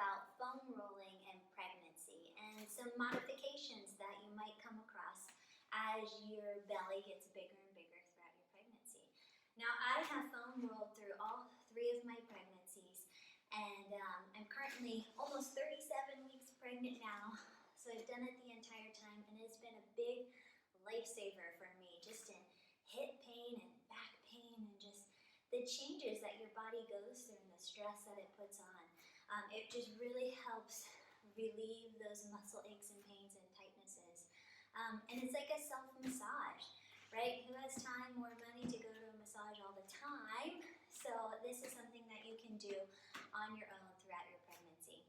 about foam rolling and pregnancy and some modifications that you might come across as your belly gets bigger and bigger throughout your pregnancy. Now, I have foam rolled through all 3 of my pregnancies, and I'm currently almost 37 weeks pregnant now, so I've done it the entire time, and it's been a big lifesaver for me, just in hip pain and back pain and just the changes that your body goes through and the stress that it puts on. It just really helps relieve those muscle aches and pains and tightnesses. And it's like a self-massage, right? Who has time or money to go to a massage all the time? So this is something that you can do on your own throughout your pregnancy.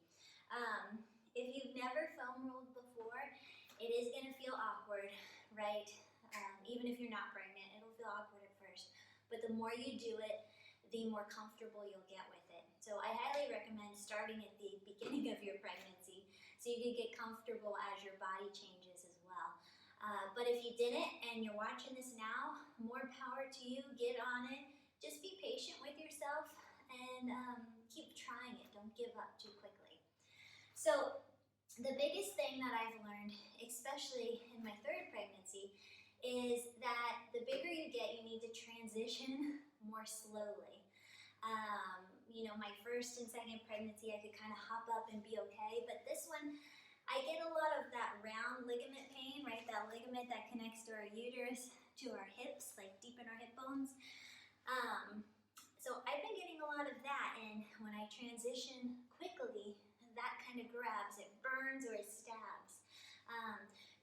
If you've never foam rolled before, it is going to feel awkward, right? Even if you're not pregnant, it'll feel awkward at first. But the more you do it, the more comfortable you'll get with it. So I highly recommend starting at the beginning of your pregnancy so you can get comfortable as your body changes as well. But if you didn't and you're watching this now, more power to you. Get on it. Just be patient with yourself and keep trying it. Don't give up too quickly. So the biggest thing that I've learned, especially in my 3rd pregnancy, is that the bigger you get, you need to transition more slowly. My 1st and 2nd pregnancy, I could kind of hop up and be okay, but this one, I get a lot of that round ligament pain, right? That ligament that connects to our uterus, to our hips, like deep in our hip bones. So I've been getting a lot of that, and when I transition quickly, that kind of grabs, it burns or it stabs.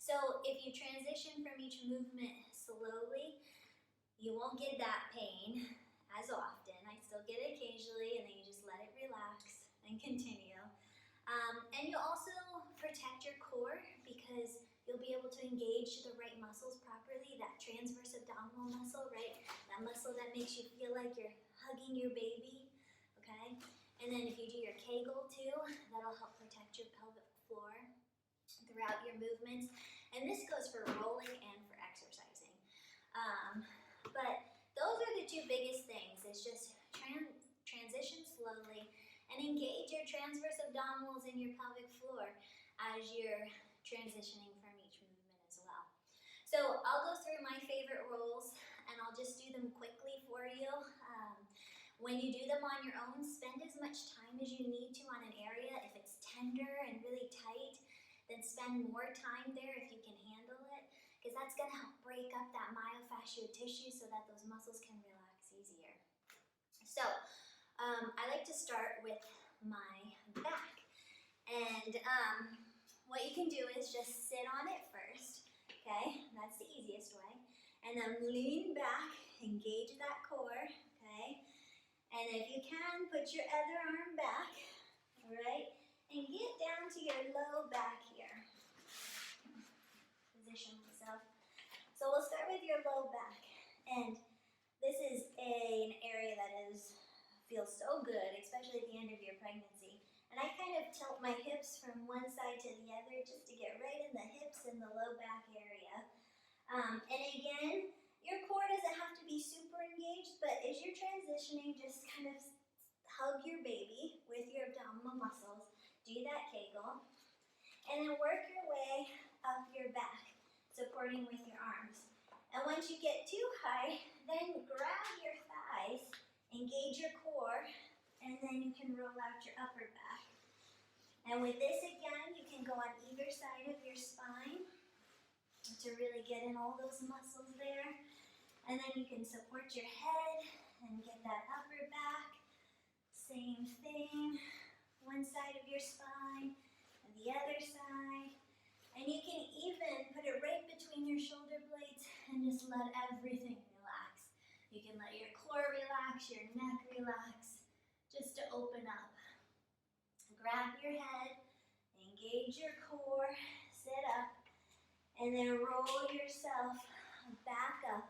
So if you transition from each movement slowly, you won't get that pain as often. I still get it occasionally, and then you just let it relax and continue. And you'll also protect your core because you'll be able to engage the right muscles properly, that transverse abdominal muscle, right? That muscle that makes you feel like you're hugging your baby, okay? And then if you do your Kegel too, that'll help protect your pelvic floor throughout your movements. And this goes for rolling and for exercising. But those are the 2 biggest things. It's just transition slowly and engage your transverse abdominals and your pelvic floor as you're transitioning from each movement as well. So I'll go through my favorite rolls and I'll just do them quickly for you. When you do them on your own, spend as much time as you need to on an area. If it's tender and really tight, then spend more time there if you can handle it, because that's going to help break up that myofascial tissue so that those muscles can relax easier. So I like to start with my back. And what you can do is just sit on it first, okay? That's the easiest way. And then lean back, engage that core, okay? And if you can, put your other arm back, all right? And get down to your low back here. Position myself. So we'll start with your low back. And this is an area that feels so good, especially at the end of your pregnancy. And I kind of tilt my hips from one side to the other just to get right in the hips and the low back area. And again, your core doesn't have to be super engaged, but as you're transitioning, just kind of hug your baby with your abdominal muscles. Do that Kegel. And then work your way up your back, supporting with your arms. And once you get too high, then grab your thighs, engage your core, and then you can roll out your upper back. And with this again, you can go on either side of your spine to really get in all those muscles there. And then you can support your head and get that upper back. Same thing, one side of your spine and the other side. And you can even put it right between your shoulder blades and just let everything relax. You can let your core relax, your neck relax, just to open up. Grab your head, engage your core, sit up, and then roll yourself back up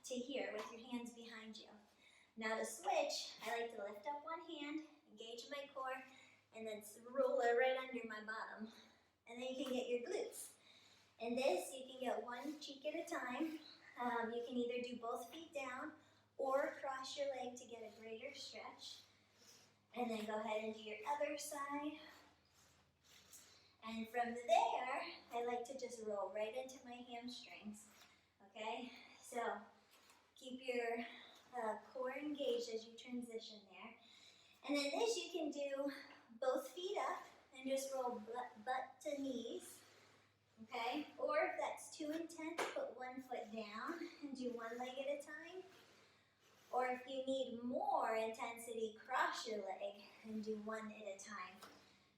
to here with your hands behind you. Now to switch, I like to lift up one hand, engage my core, and then roll it right under my bottom. And then you can get your glutes. In this, you can get one cheek at a time. You can either do both feet down or cross your leg to get a greater stretch. And then go ahead and do your other side. And from there, I like to just roll right into my hamstrings. Okay? So keep your core engaged as you transition there. And then this you can do both feet up and just roll butt to knees. Okay? Or if that's too intense, put one foot down and do one leg at a time. Or if you need more intensity, cross your leg and do one at a time.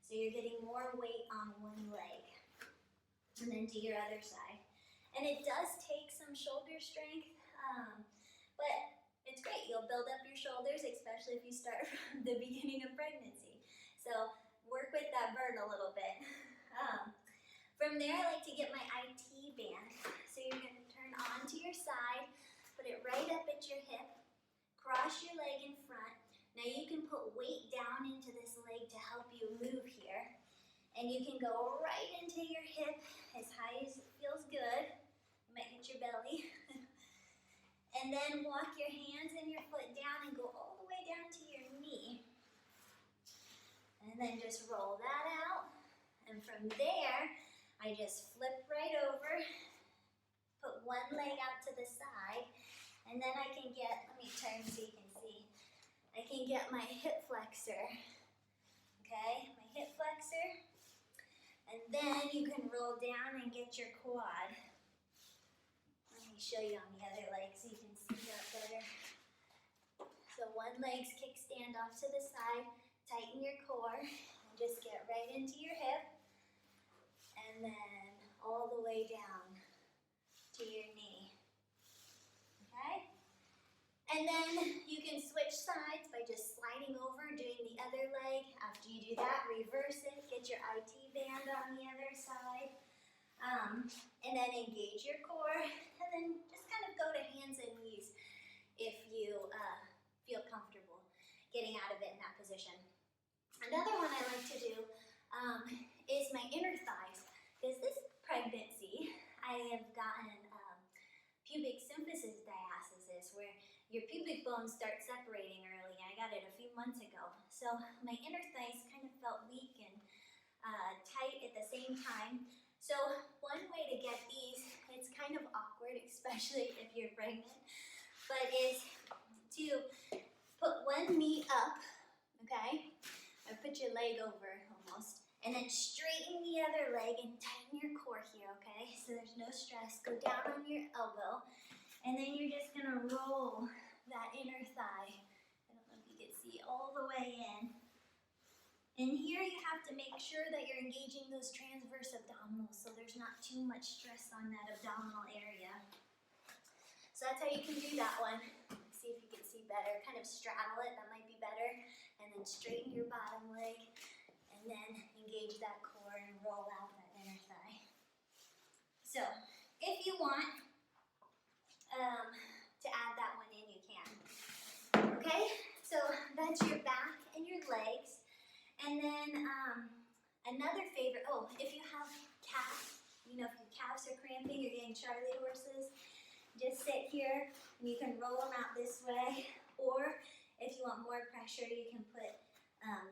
So you're getting more weight on one leg. And then do your other side. And it does take some shoulder strength, but it's great. You'll build up your shoulders, especially if you start from the beginning of pregnancy. So work with that burn a little bit. From there, I like to get my IT band. So you're going to turn onto your side, put it right up at your hip, cross your leg in front. Now you can put weight down into this leg to help you move here. And you can go right into your hip as high as it feels good. You might hit your belly. And then walk your hands and your foot down and go all the way down to your knee. And then just roll that out. And from there, I just flip right over, put one leg out to the side, and then I can get, let me turn so you can see, I can get my hip flexor, okay, my hip flexor, and then you can roll down and get your quad. Let me show you on the other leg so you can see that better. So one leg's kickstand off to the side, tighten your core, and just get right into your hip. And then all the way down to your knee. Okay? And then you can switch sides by just sliding over, doing the other leg. After you do that, reverse it, get your IT band on the other side. And then engage your core. And then just kind of go to hands and knees if you feel comfortable getting out of it in that position. Another one I like to do is my inner thighs. Because this pregnancy, I have gotten pubic symphysis diastasis, where your pubic bones start separating early. I got it a few months ago. So my inner thighs kind of felt weak and tight at the same time. So one way to get these, it's kind of awkward, especially if you're pregnant, but is to put one knee up, okay? Or put your leg over almost. And then straighten the other leg and tighten your core here, okay? So there's no stress. Go down on your elbow. And then you're just going to roll that inner thigh. I don't know if you can see all the way in. And here you have to make sure that you're engaging those transverse abdominals so there's not too much stress on that abdominal area. So that's how you can do that one. See if you can see better. Kind of straddle it. That might be better. And then straighten your bottom leg. And then engage that core and roll out that inner thigh. So, if you want to add that one in, you can. Okay? So, that's your back and your legs. And then another favorite, if you have calves, if your calves are cramping, you're getting Charlie horses, just sit here and you can roll them out this way. Or, if you want more pressure, you can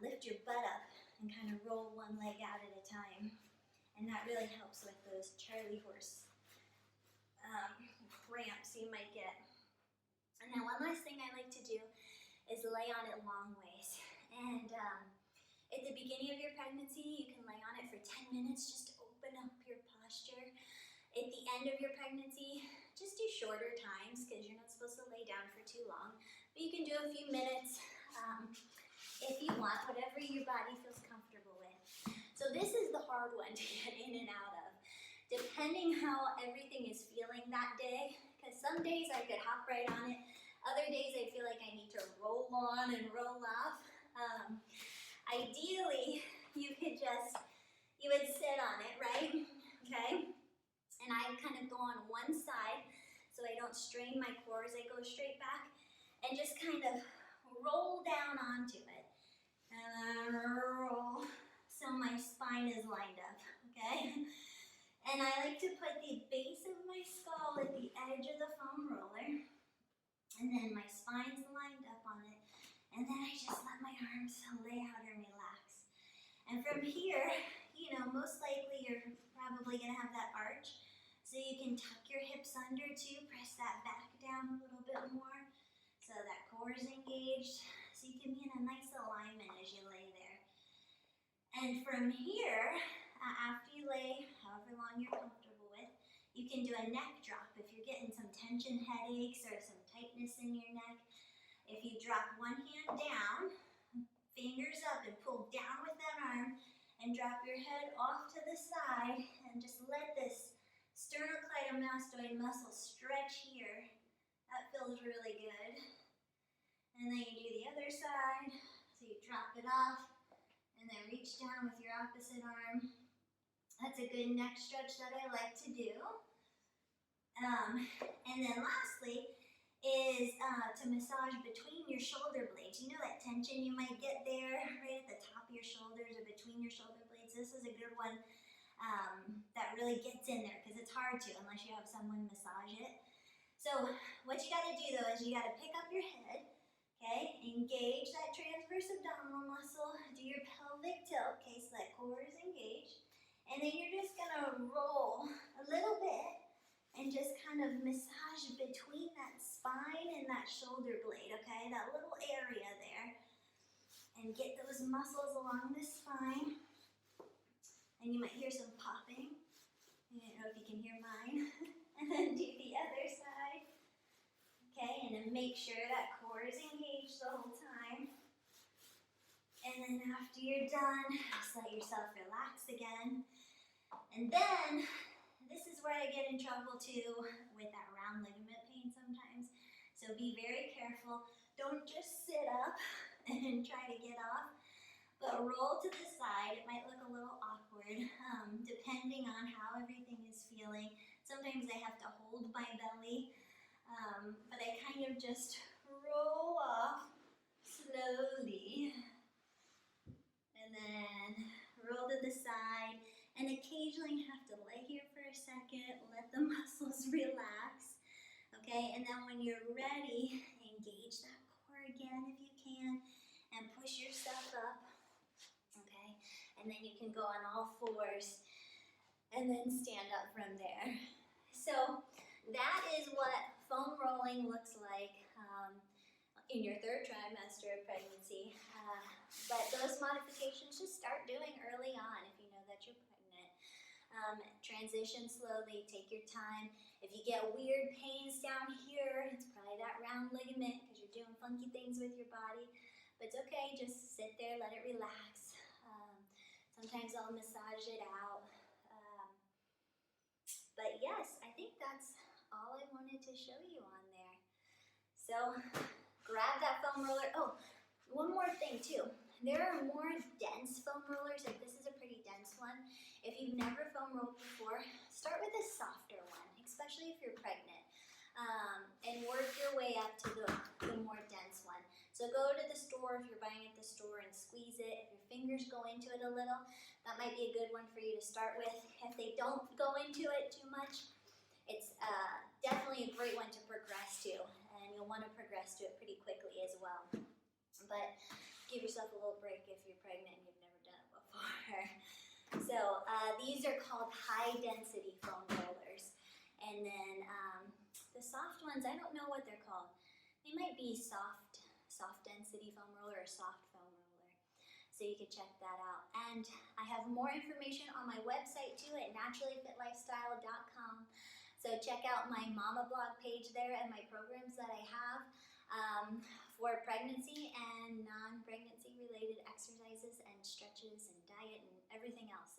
lift your butt up and kind of roll one leg out at a time. And that really helps with those Charlie horse cramps you might get. And then one last thing I like to do is lay on it long ways. And at the beginning of your pregnancy, you can lay on it for 10 minutes just to open up your posture. At the end of your pregnancy, just do shorter times because you're not supposed to lay down for too long. But you can do a few minutes if you want, whatever your body feels comfortable with. So this is the hard one to get in and out of, depending how everything is feeling that day, because some days I could hop right on it, other days I feel like I need to roll on and roll off. Ideally, you would sit on it, right? Okay? And I kind of go on one side so I don't strain my core as I go straight back, and just kind of roll down onto it. And then roll so my spine is lined up, okay? And I like to put the base of my skull at the edge of the foam roller, and then my spine's lined up on it, And then I just let my arms lay out and relax. And from here, you know, most likely you're probably gonna have that arch. So you can tuck your hips under too, press that back down a little bit more so that core is engaged. So you can be in a nice alignment as you lay there. And from here, after you lay however long you're comfortable with, you can do a neck drop if you're getting some tension headaches or some tightness in your neck. If you drop one hand down, fingers up and pull down with that arm and drop your head off to the side and just let this sternocleidomastoid muscle stretch here. That feels really good. And then you do the other side. So you drop it off and then reach down with your opposite arm. That's a good neck stretch that I like to do. And then lastly is to massage between your shoulder blades. You know that tension you might get there right at the top of your shoulders or between your shoulder blades? This is a good one that really gets in there because it's hard to unless you have someone massage it. So what you got to do though is you got to pick up your head, okay? Engage that transverse abdominal muscle, do your pelvic tilt, okay, so that core is engaged. And then you're just going to roll a little bit and just kind of massage between that spine and that shoulder blade, okay? That little area there. And get those muscles along the spine. And you might hear some popping. I don't know if you can hear mine. And then do the other side. Okay, and then make sure that core is engaged the whole time. And then after you're done, just let yourself relax again. And then, this is where I get in trouble too with that round ligament pain sometimes. So be very careful. Don't just sit up and try to get off, but roll to the side. It might look a little awkward depending on how everything is feeling. Sometimes I have to hold my belly, but I kind of just roll off slowly. And then roll to the side. And occasionally you have to lay here for a second, let the muscles relax, okay? And then when you're ready, engage that core again if you can, and push yourself up, okay? And then you can go on all fours, and then stand up from there. So that is what foam rolling looks like in your third trimester of pregnancy. But those modifications just start doing early on if you know that you're pregnant. Transition slowly, take your time. If you get weird pains down here, it's probably that round ligament because you're doing funky things with your body. But it's okay, just sit there, let it relax. Sometimes I'll massage it out. But yes, I think that's all I wanted to show you on there. So grab that foam roller. Oh, one more thing too. There are more dense foam rollers, like this is a pretty dense one. If you've never foam rolled before, start with a softer one, especially if you're pregnant, and work your way up to the more dense one. So go to the store if you're buying at the store and squeeze it. If your fingers go into it a little, that might be a good one for you to start with. If they don't go into it too much, it's definitely a great one to progress to, and you'll want to progress to it pretty quickly as well. But give yourself a little break if you're pregnant and you've never done it before. So these are called high density foam rollers. And then the soft ones, I don't know what they're called. They might be soft density foam roller or soft foam roller. So you can check that out. And I have more information on my website too at naturallyfitlifestyle.com. So check out my mama blog page there and my programs that I have for pregnancy and non-pregnancy related exercises and stretches and diet and everything else.